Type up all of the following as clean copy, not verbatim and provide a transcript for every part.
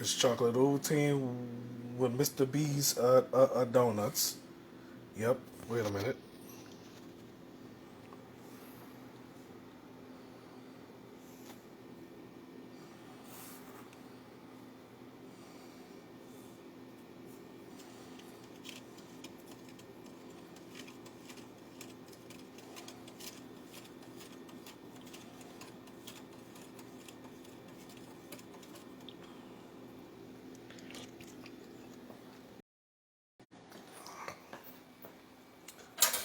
Rich Chocolate Ovaltine with Mr. B's donuts. Yep. Wait a minute.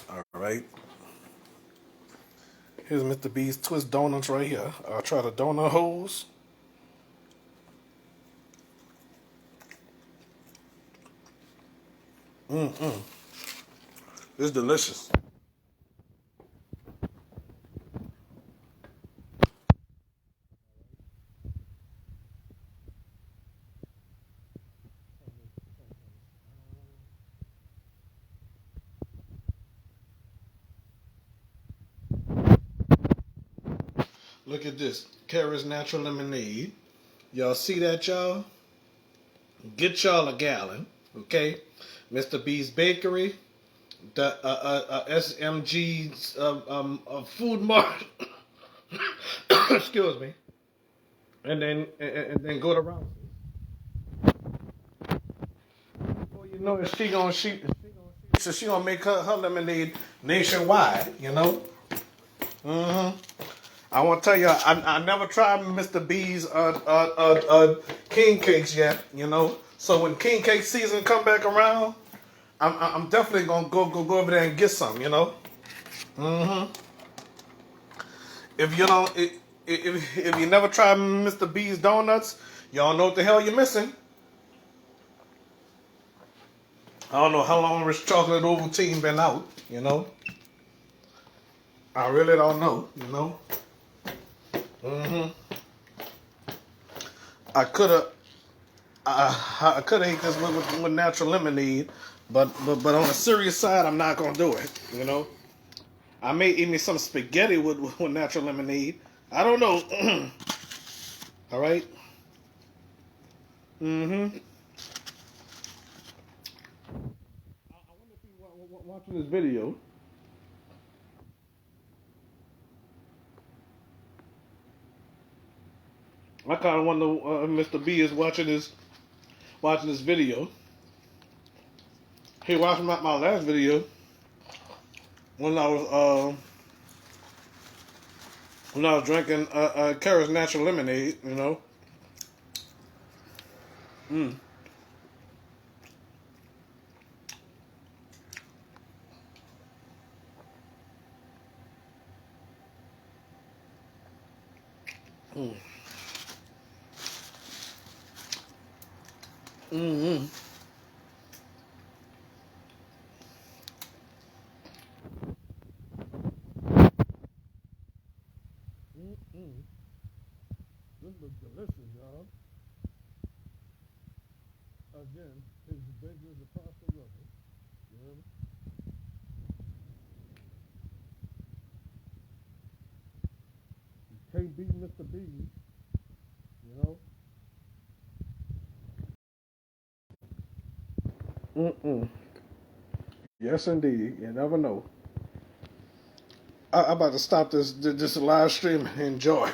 All right. Here's Mr. B's Twist Donuts right here. I'll try the donut holes. It's delicious. Look at this. Carrot's Natural Lemonade. Y'all see that, y'all? Get y'all a gallon, okay? Mr. B's Bakery, the SMG Food Mart. Excuse me. And then go to Rouse. Before you know it, she gonna make her lemonade nationwide. You know. I want to tell you, I never tried Mr. B's king cakes yet. You know. So when king cake season come back around, I'm definitely gonna go over there and get some. You know. If you don't, if you never tried Mr. B's donuts, y'all know what the hell you're missing. I don't know how long Rich Chocolate Ovaltine been out, you know. I really don't know, you know. I could have, I could have ate this with natural lemonade, but on the serious side, I'm not gonna do it, you know. I may eat me some spaghetti with natural lemonade. I don't know. All right. I wonder if you watching this video. I kind of wonder if Mr. B is watching this video. He watched my last video when I was drinking Carrot's Natural Lemonade. You know. This looks delicious, y'all. Again, his bakery's across the river. You know? You can't beat Mr. B. You know? Yes, indeed. You never know. I'm about to stop this live stream and enjoy.